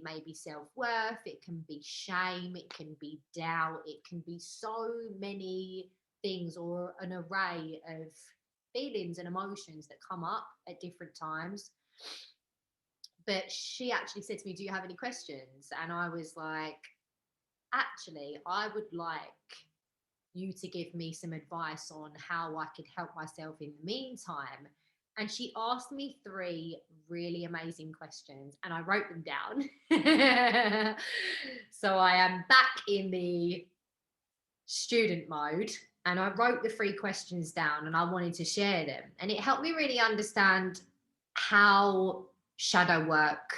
maybe self-worth, it can be shame, it can be doubt, it can be so many things, or an array of feelings and emotions that come up at different times. But she actually said to me, do you have any questions? And I was like, actually, I would like you to give me some advice on how I could help myself in the meantime. And she asked me 3 really amazing questions, and I wrote them down. So I am back in the student mode, and I wrote the 3 questions down, and I wanted to share them. And it helped me really understand how shadow work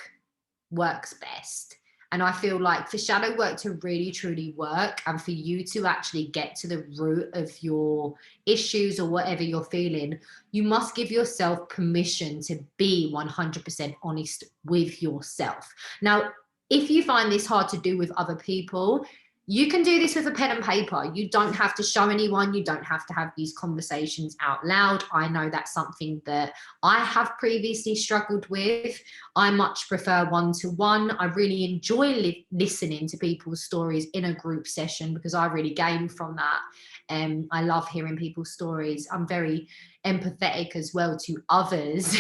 works best. And I feel like for shadow work to really, truly work, and for you to actually get to the root of your issues or whatever you're feeling, you must give yourself permission to be 100% honest with yourself. Now, if you find this hard to do with other people, you can do this with a pen and paper. You don't have to show anyone. You don't have to have these conversations out loud. I know that's something that I have previously struggled with. I much prefer one-to-one. I really enjoy listening to people's stories in a group session, because I really gain from that. I love hearing people's stories. I'm very empathetic as well to others,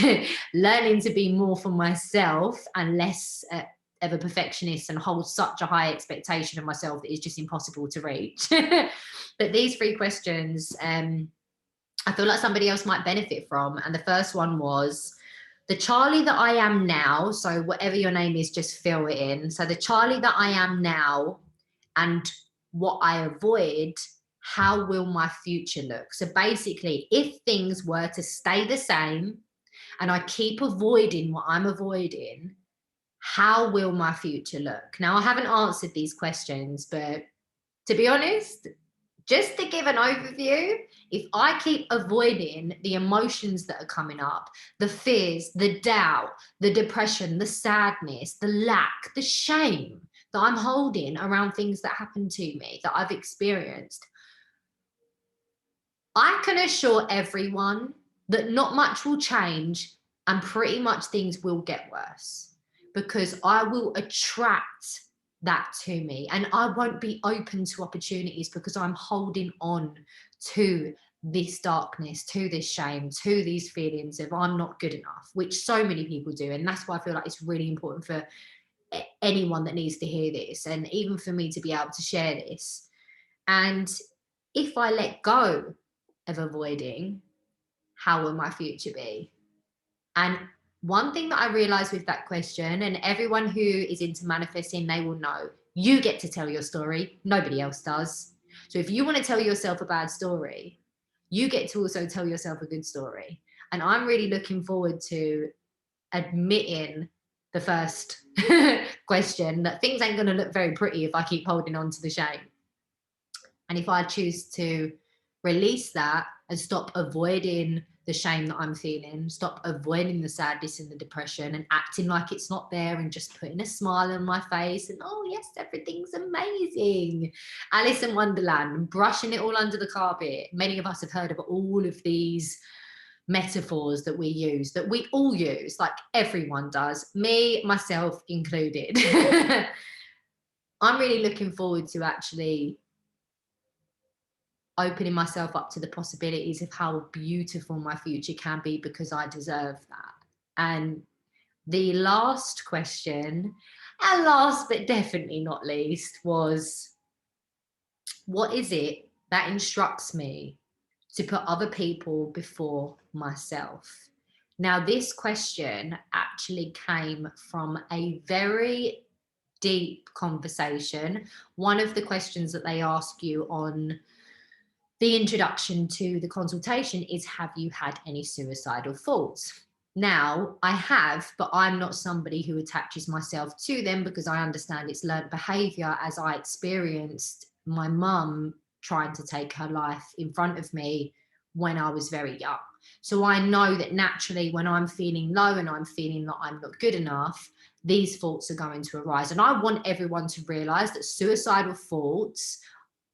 learning to be more for myself and less of a perfectionist, and hold such a high expectation of myself that it's just impossible to reach. But these 3 questions, I feel like somebody else might benefit from. And the first one was, the Charley that I am now, so whatever your name is, just fill it in. So the Charley that I am now, and what I avoid, how will my future look? So basically, if things were to stay the same and I keep avoiding what I'm avoiding, how will my future look? Now, I haven't answered these questions, but to be honest, just to give an overview, if I keep avoiding the emotions that are coming up, the fears, the doubt, the depression, the sadness, the lack, the shame that I'm holding around things that happened to me, that I've experienced, I can assure everyone that not much will change and pretty much things will get worse, because I will attract that to me and I won't be open to opportunities because I'm holding on to this darkness, to this shame, to these feelings of I'm not good enough, which so many people do. And that's why I feel like it's really important for anyone that needs to hear this, and even for me to be able to share this. And if I let go of avoiding, how will my future be? And one thing that I realized with that question, and everyone who is into manifesting, they will know, you get to tell your story, nobody else does. So if you want to tell yourself a bad story, you get to also tell yourself a good story. And I'm really looking forward to admitting the first question, that things ain't going to look very pretty if I keep holding on to the shame. And if I choose to release that and stop avoiding the shame that I'm feeling, stop avoiding the sadness and the depression and acting like it's not there and just putting a smile on my face and, oh yes, everything's amazing. Alice in Wonderland, brushing it all under the carpet. Many of us have heard of all of these metaphors that we use, that we all use, like everyone does, me, myself included. I'm really looking forward to actually opening myself up to the possibilities of how beautiful my future can be, because I deserve that. And the last question, and last but definitely not least, was what is it that instructs me to put other people before myself? Now, this question actually came from a very deep conversation. One of the questions that they ask you on the introduction to the consultation is, have you had any suicidal thoughts? Now, I have, but I'm not somebody who attaches myself to them, because I understand it's learned behavior, as I experienced my mum trying to take her life in front of me when I was very young. So I know that naturally when I'm feeling low and I'm feeling that I'm not good enough, these thoughts are going to arise. And I want everyone to realize that suicidal thoughts,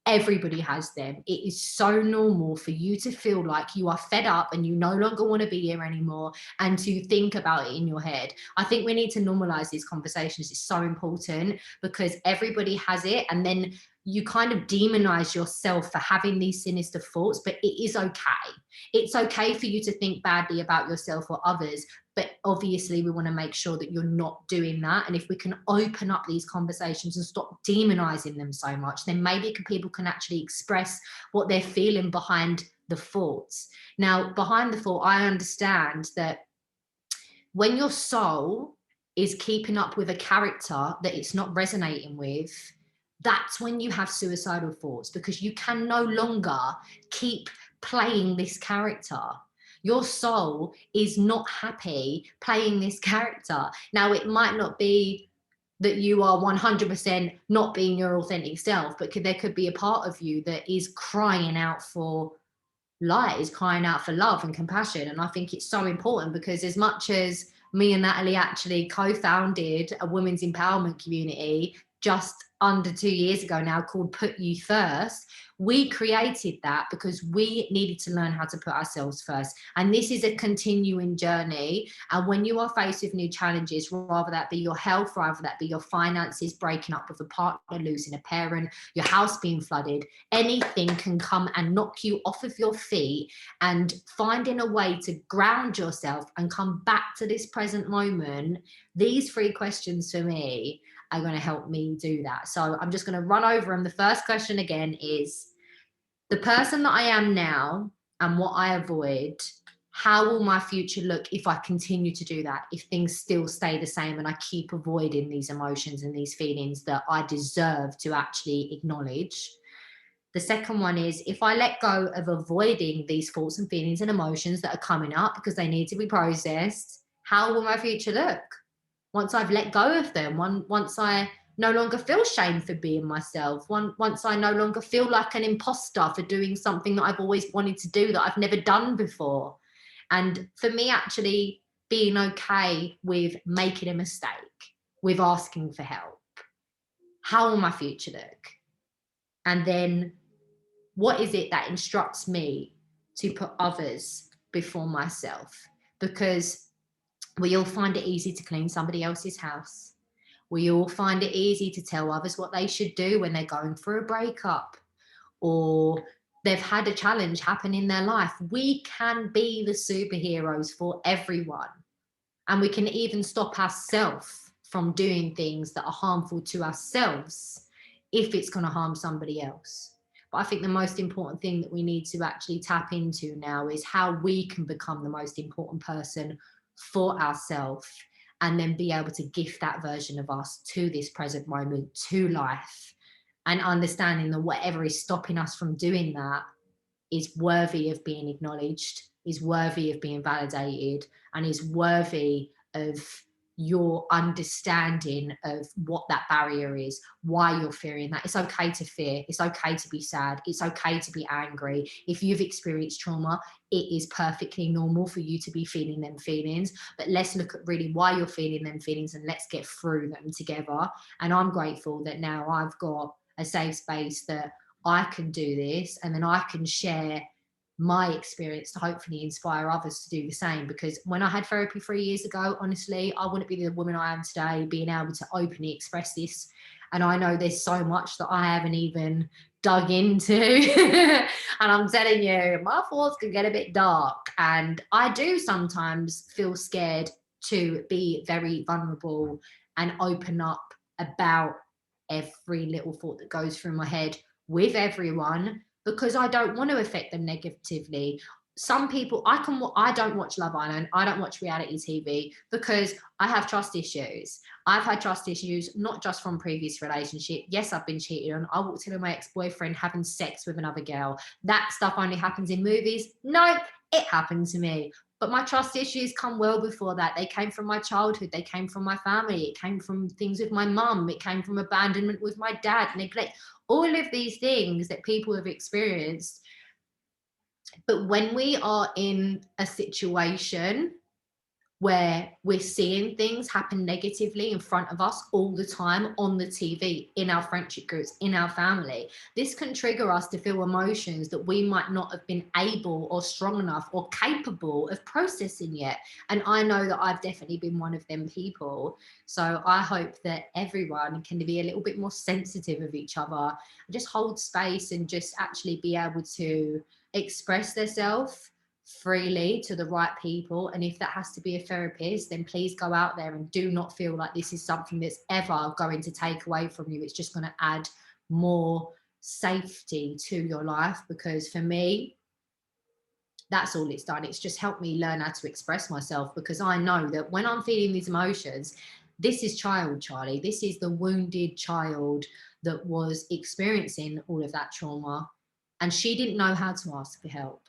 everybody has them. It is so normal for you to feel like you are fed up and you no longer want to be here anymore, and to think about it in your head. I think we need to normalize these conversations. It's so important, because everybody has it, and then you kind of demonize yourself for having these sinister thoughts. But it is okay. It's okay for you to think badly about yourself or others, but obviously we want to make sure that you're not doing that. And if we can open up these conversations and stop demonizing them so much, then maybe people can actually express what they're feeling behind the thoughts. Now, behind the thought, I understand that when your soul is keeping up with a character that it's not resonating with, that's when you have suicidal thoughts, because you can no longer keep playing this character. Your soul is not happy playing this character. Now, it might not be that you are 100% not being your authentic self, but there could be a part of you that is crying out for light, is crying out for love and compassion. And I think it's so important, because as much as me and Natalie actually co-founded a women's empowerment community just under 2 years ago now, called Put You First, we created that because we needed to learn how to put ourselves first. And this is a continuing journey. And when you are faced with new challenges, rather that be your health, rather that be your finances, breaking up with a partner, losing a parent, your house being flooded, anything can come and knock you off of your feet. And finding a way to ground yourself and come back to this present moment, these 3 questions for me are going to help me do that. So I'm just going to run over them. The first question again is, the person that I am now and what I avoid, how will my future look if I continue to do that, if things still stay the same and I keep avoiding these emotions and these feelings that I deserve to actually acknowledge? The second one is, if I let go of avoiding these thoughts and feelings and emotions that are coming up because they need to be processed, how will my future look once I've let go of them? Once I no longer feel shame for being myself, once I no longer feel like an imposter for doing something that I've always wanted to do that I've never done before. And for me, actually being okay with making a mistake, with asking for help, how will my future look? And then what is it that instructs me to put others before myself? Because we all find it easy to clean somebody else's house. We all find it easy to tell others what they should do when they're going through a breakup or they've had a challenge happen in their life. We can be the superheroes for everyone. And we can even stop ourselves from doing things that are harmful to ourselves if it's going to harm somebody else. But I think the most important thing that we need to actually tap into now is how we can become the most important person for ourselves, and then be able to gift that version of us to this present moment, to life, and understanding that whatever is stopping us from doing that is worthy of being acknowledged, is worthy of being validated, and is worthy of your understanding of what that barrier is, why you're fearing that. It's okay to fear. It's okay to be sad. It's okay to be angry. If you've experienced trauma, it is perfectly normal for you to be feeling them feelings. But let's look at really why you're feeling them feelings and let's get through them together. And I'm grateful that now I've got a safe space that I can do this, and then I can share my experience to hopefully inspire others to do the same. Because when I had therapy 3 years ago, honestly, I wouldn't be the woman I am today, being able to openly express this. And I know there's so much that I haven't even dug into. And I'm telling you, my thoughts can get a bit dark. And I do sometimes feel scared to be very vulnerable and open up about every little thought that goes through my head with everyone, because I don't want to affect them negatively. Some people, I don't watch Love Island, I don't watch reality TV because I have trust issues. I've had trust issues, not just from previous relationship. Yes, I've been cheated on. I walked in on my ex-boyfriend having sex with another girl. That stuff only happens in movies. No, it happened to me. But my trust issues come well before that. They came from my childhood. They came from my family. It came from things with my mum. It came from abandonment with my dad, neglect, all of these things that people have experienced. But when we are in a situation where we're seeing things happen negatively in front of us all the time on the TV, in our friendship groups, in our family, this can trigger us to feel emotions that we might not have been able or strong enough or capable of processing yet. And I know that I've definitely been one of them people. So I hope that everyone can be a little bit more sensitive of each other, just hold space and just actually be able to express themselves freely to the right people. And if that has to be a therapist, then please go out there and do not feel like this is something that's ever going to take away from you. It's just going to add more safety to your life, because for me, that's all it's done. It's just helped me learn how to express myself, because I know that when I'm feeling these emotions, this is Charley. This is the wounded child that was experiencing all of that trauma, and she didn't know how to ask for help.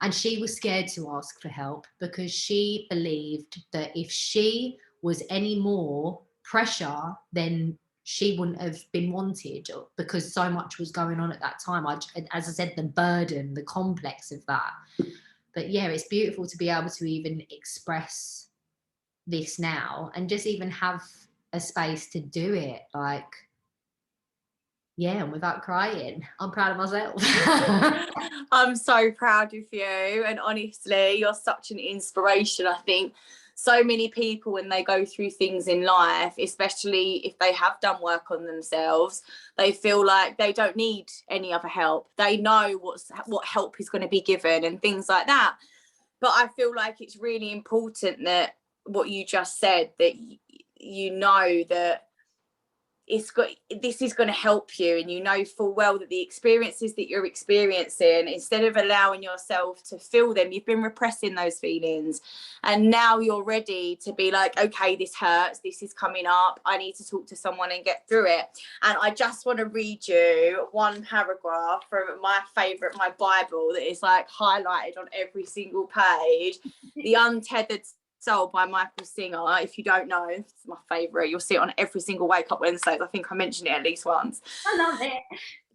And she was scared to ask for help because she believed that if she was any more pressure, then she wouldn't have been wanted, because so much was going on at that time. As I said, the burden, the complex of that. But yeah, it's beautiful to be able to even express this now and just even have a space to do it. Like, yeah, and without crying. I'm proud of myself. I'm so proud of you, and honestly, you're such an inspiration. I think so many people, when they go through things in life, especially if they have done work on themselves, they feel like they don't need any other help. They know what help is going to be given and things like that. But I feel like it's really important that what you just said, that you know that this is going to help you, and you know full well that the experiences that you're experiencing, instead of allowing yourself to feel them, you've been repressing those feelings, and now you're ready to be like, okay, this hurts, this is coming up, I need to talk to someone and get through it. And I just want to read you one paragraph from my Bible that is like highlighted on every single page. The Untethered Soul by Michael Singer. If you don't know, it's my favourite. You'll see it on every single Wake Up Wednesdays. I think I mentioned it at least once. I love it.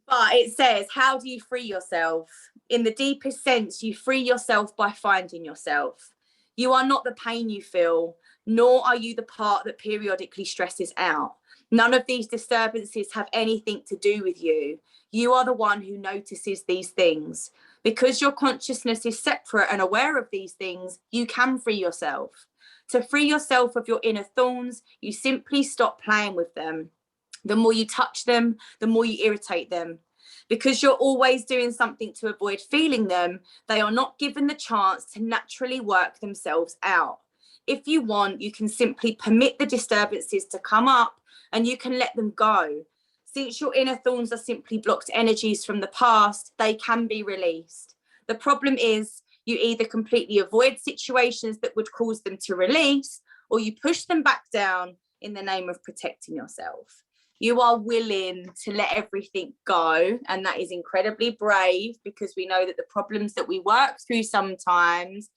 But it says, how do you free yourself? In the deepest sense, you free yourself by finding yourself. You are not the pain you feel, nor are you the part that periodically stresses out. None of these disturbances have anything to do with you. You are the one who notices these things. Because your consciousness is separate and aware of these things, you can free yourself. To free yourself of your inner thorns, you simply stop playing with them. The more you touch them, the more you irritate them. Because you're always doing something to avoid feeling them, they are not given the chance to naturally work themselves out. If you want, you can simply permit the disturbances to come up and you can let them go. Since your inner thorns are simply blocked energies from the past, they can be released. The problem is you either completely avoid situations that would cause them to release, or you push them back down in the name of protecting yourself. You are willing to let everything go, and that is incredibly brave, because we know that the problems that we work through sometimes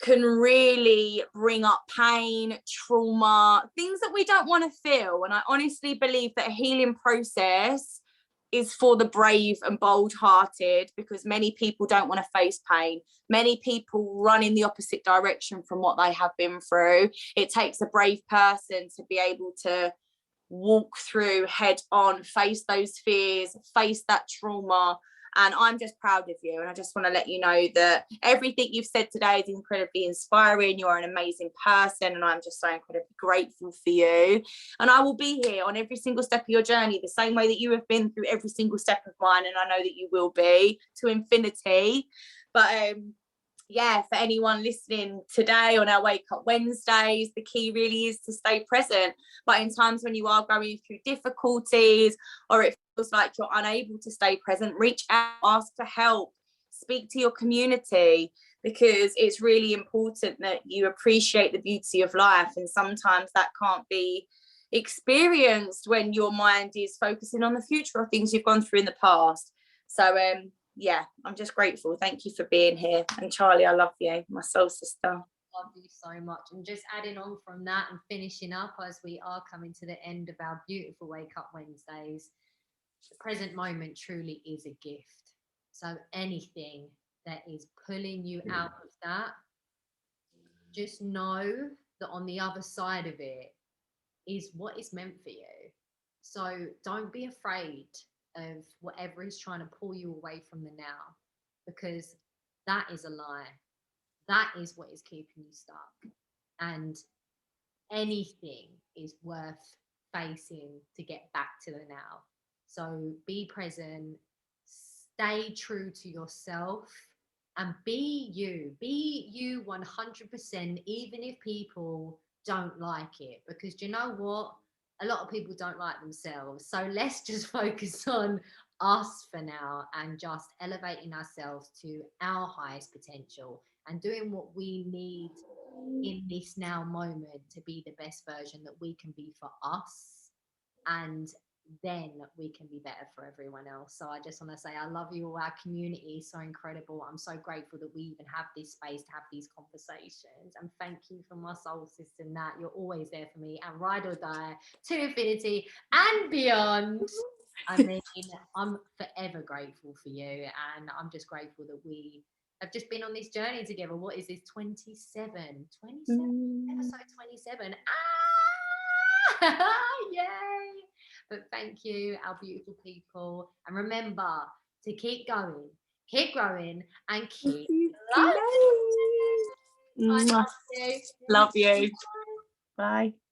can really bring up pain, trauma, things that we don't want to feel. And I honestly believe that a healing process is for the brave and bold-hearted, because many people don't want to face pain. Many people run in the opposite direction from what they have been through. It takes a brave person to be able to walk through head on, face those fears, face that trauma. And I'm just proud of you. And I just want to let you know that everything you've said today is incredibly inspiring. You're an amazing person. And I'm just so incredibly grateful for you. And I will be here on every single step of your journey, the same way that you have been through every single step of mine. And I know that you will be, to infinity. But yeah, for anyone listening today on our Wake Up Wednesdays, the key really is to stay present. But in times when you are going through difficulties, or it feels like you're unable to stay present, reach out, ask for help, speak to your community, because it's really important that you appreciate the beauty of life. And sometimes that can't be experienced when your mind is focusing on the future or things you've gone through in the past. So yeah, I'm just grateful. Thank you for being here. And Charley, I love you, my soul sister. Love you so much. And just adding on from that and finishing up, as we are coming to the end of our beautiful Wake Up Wednesdays, the present moment truly is a gift. So anything that is pulling you out of that, just know that on the other side of it is what is meant for you. So don't be afraid of whatever is trying to pull you away from the now, because that is a lie. That is what is keeping you stuck. And anything is worth facing to get back to the now. So be present, stay true to yourself, and be you 100%, even if people don't like it. Because do you know what? A lot of people don't like themselves. So let's just focus on us for now and just elevating ourselves to our highest potential and doing what we need in this now moment to be the best version that we can be for us. And then we can be better for everyone else. So I just want to say I love you all. Our community is so incredible. I'm so grateful that we even have this space to have these conversations. And thank you for my soul sister, Nat. You're always there for me, and ride or die to infinity and beyond. I mean, I'm forever grateful for you, and I'm just grateful that we have just been on this journey together. What is this? 27 episode 27. Yay! But thank you, our beautiful people. And remember to keep going, keep growing, and keep loving. I love you. Love you. Bye.